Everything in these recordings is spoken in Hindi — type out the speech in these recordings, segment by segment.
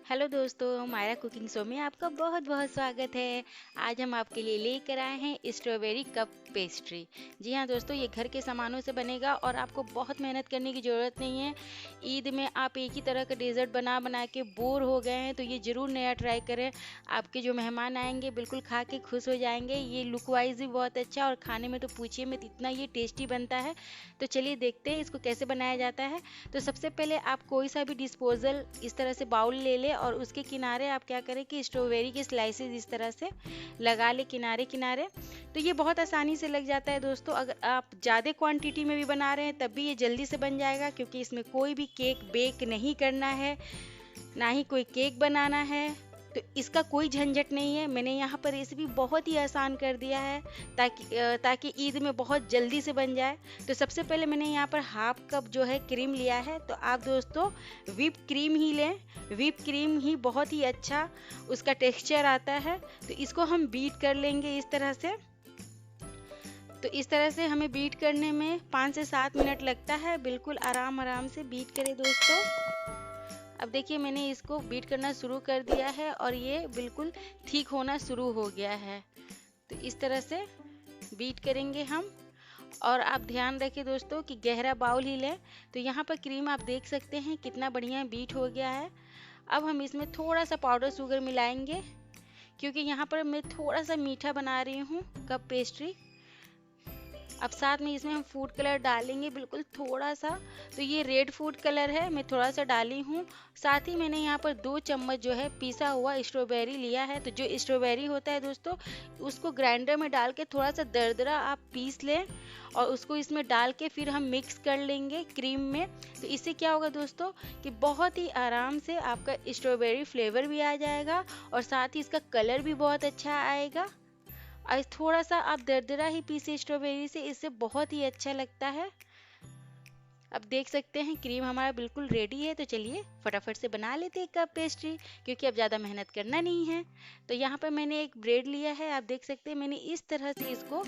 हेलो दोस्तों, मायरा कुकिंग शो में आपका बहुत बहुत स्वागत है। आज हम आपके लिए लेकर आए हैं स्ट्रॉबेरी कप पेस्ट्री। जी हाँ दोस्तों, ये घर के सामानों से बनेगा और आपको बहुत मेहनत करने की ज़रूरत नहीं है। ईद में आप एक ही तरह का डेजर्ट बना बना के बोर हो गए हैं तो ये ज़रूर नया ट्राई करें। आपके जो मेहमान आएंगे बिल्कुल खा के खुश हो जाएंगे। ये लुक वाइज भी बहुत अच्छा और खाने में तो पूछिए मत, इतना ये टेस्टी बनता है। तो चलिए देखते हैं इसको कैसे बनाया जाता है। तो सबसे पहले आप कोई सा भी डिस्पोजल इस तरह से बाउल ले ले और उसके किनारे आप क्या करें कि स्ट्रॉबेरी के स्लाइसेस इस तरह से लगा ले किनारे किनारे। तो ये बहुत आसानी से लग जाता है दोस्तों। अगर आप ज़्यादा क्वांटिटी में भी बना रहे हैं तब भी ये जल्दी से बन जाएगा, क्योंकि इसमें कोई भी केक बेक नहीं करना है, ना ही कोई केक बनाना है। तो इसका कोई झंझट नहीं है। मैंने यहाँ पर रेसिपी बहुत ही आसान कर दिया है ताकि ईद में बहुत जल्दी से बन जाए। तो सबसे पहले मैंने यहाँ पर हाफ कप जो है क्रीम लिया है। तो आप दोस्तों व्हिप क्रीम ही लें, व्हिप क्रीम ही बहुत ही अच्छा उसका टेक्सचर आता है। तो इसको हम बीट कर लेंगे इस तरह से। तो इस तरह से हमें बीट करने में 5 से 7 मिनट लगता है। बिल्कुल आराम आराम से बीट करें दोस्तों। अब देखिए मैंने इसको बीट करना शुरू कर दिया है और ये बिल्कुल ठीक होना शुरू हो गया है। तो इस तरह से बीट करेंगे हम। और आप ध्यान रखें दोस्तों कि गहरा बाउल ही लें। तो यहाँ पर क्रीम आप देख सकते हैं कितना बढ़िया बीट हो गया है। अब हम इसमें थोड़ा सा पाउडर शुगर मिलाएंगे, क्योंकि यहाँ पर मैं थोड़ा सा मीठा बना रही हूँ कप पेस्ट्री। अब साथ में इसमें हम फूड कलर डालेंगे, बिल्कुल थोड़ा सा। तो ये रेड फूड कलर है, मैं थोड़ा सा डाली हूँ। साथ ही मैंने यहाँ पर 2 चम्मच जो है पिसा हुआ स्ट्रॉबेरी लिया है। तो जो स्ट्रॉबेरी होता है दोस्तों, उसको ग्राइंडर में डाल के थोड़ा सा दरदरा आप पीस लें और उसको इसमें डाल के फिर हम मिक्स कर लेंगे क्रीम में। तो इससे क्या होगा दोस्तों कि बहुत ही आराम से आपका स्ट्रॉबेरी फ्लेवर भी आ जाएगा और साथ ही इसका कलर भी बहुत अच्छा आएगा। और थोड़ा सा आप दरदरा ही पीसे स्ट्रॉबेरी से, इससे बहुत ही अच्छा लगता है। अब देख सकते हैं क्रीम हमारा बिल्कुल रेडी है। तो चलिए फटाफट से बना लेते हैं कप पेस्ट्री, क्योंकि अब ज़्यादा मेहनत करना नहीं है। तो यहाँ पर मैंने एक ब्रेड लिया है। आप देख सकते हैं मैंने इस तरह से इसको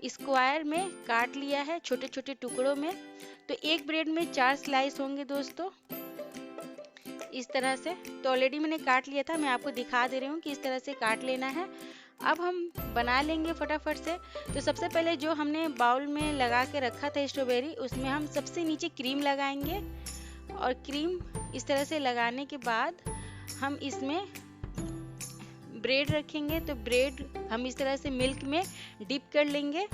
स्क्वायर में काट लिया है, छोटे छोटे टुकड़ों में। तो एक ब्रेड में 4 स्लाइस होंगे दोस्तों, इस तरह से। तो ऑलरेडी मैंने काट लिया था, मैं आपको दिखा दे रही हूँ कि इस तरह से काट लेना है। अब हम बना लेंगे फटाफट से। तो सबसे पहले जो हमने बाउल में लगा के रखा था स्ट्रॉबेरी, उसमें हम सबसे नीचे क्रीम लगाएंगे। और क्रीम इस तरह से लगाने के बाद हम इसमें ब्रेड रखेंगे। तो ब्रेड हम इस तरह से मिल्क में डिप कर लेंगे।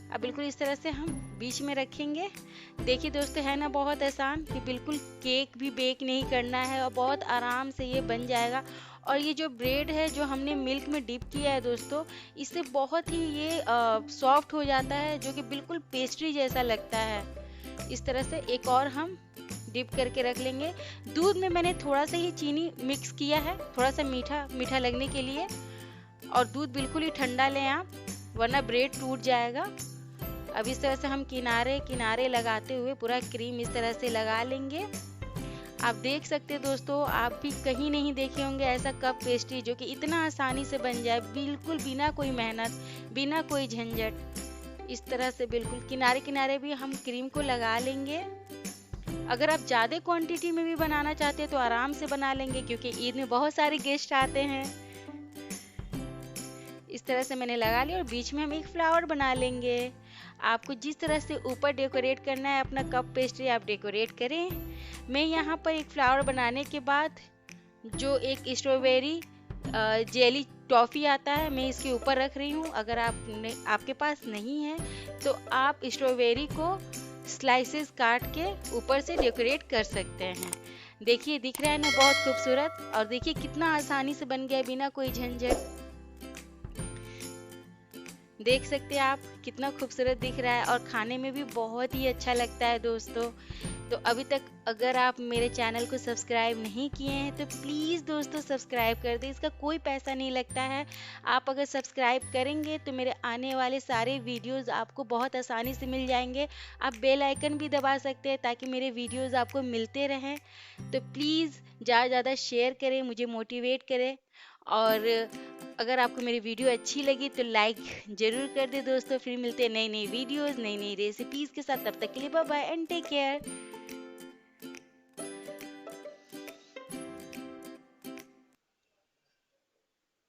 अब बिल्कुल इस तरह से हम बीच में रखेंगे। देखिए दोस्तों, है ना बहुत आसान कि बिल्कुल केक भी बेक नहीं करना है और बहुत आराम से ये बन जाएगा। और ये जो ब्रेड है जो हमने मिल्क में डिप किया है दोस्तों, इससे बहुत ही ये सॉफ्ट हो जाता है, जो कि बिल्कुल पेस्ट्री जैसा लगता है। इस तरह से एक और हम डिप करके रख लेंगे। दूध में मैंने थोड़ा सा ही चीनी मिक्स किया है, थोड़ा सा मीठा मीठा लगने के लिए। और दूध बिल्कुल ही ठंडा लें आप, वरना ब्रेड टूट जाएगा। अब इस तरह से हम किनारे किनारे लगाते हुए पूरा क्रीम इस तरह से लगा लेंगे। आप देख सकते हैं दोस्तों, आप भी कहीं नहीं देखे होंगे ऐसा कप पेस्ट्री जो कि इतना आसानी से बन जाए, बिल्कुल बिना कोई मेहनत, बिना कोई झंझट। इस तरह से बिल्कुल किनारे किनारे भी हम क्रीम को लगा लेंगे। अगर आप ज़्यादा क्वांटिटी में भी बनाना चाहते हैं तो आराम से बना लेंगे, क्योंकि ईद में बहुत सारे गेस्ट आते हैं। इस तरह से मैंने लगा लिया और बीच में हम एक फ्लावर बना लेंगे। आपको जिस तरह से ऊपर डेकोरेट करना है अपना कप पेस्ट्री, आप डेकोरेट करें। मैं यहाँ पर एक फ्लावर बनाने के बाद जो एक स्ट्रॉबेरी जेली टॉफ़ी आता है, मैं इसके ऊपर रख रही हूँ। अगर आपके पास नहीं है तो आप स्ट्रॉबेरी को स्लाइसेस काट के ऊपर से डेकोरेट कर सकते हैं। देखिए दिख रहा है ना बहुत खूबसूरत। और देखिए कितना आसानी से बन गया बिना कोई झंझट। देख सकते हैं आप कितना खूबसूरत दिख रहा है और खाने में भी बहुत ही अच्छा लगता है दोस्तों। तो अभी तक अगर आप मेरे चैनल को सब्सक्राइब नहीं किए हैं तो प्लीज़ दोस्तों सब्सक्राइब कर दें, इसका कोई पैसा नहीं लगता है। आप अगर सब्सक्राइब करेंगे तो मेरे आने वाले सारे वीडियोस आपको बहुत आसानी से मिल जाएंगे। आप बेल आइकन भी दबा सकते हैं ताकि मेरे वीडियोस आपको मिलते रहें। तो प्लीज़ ज़्यादा ज़्यादा शेयर करें, मुझे मोटिवेट करें। और अगर आपको मेरी वीडियो अच्छी लगी तो लाइक ज़रूर कर दे दोस्तों। फिर मिलते हैं नई नई वीडियोस, नई नई रेसिपीज़ के साथ। तब तक के लिए bye bye and take care.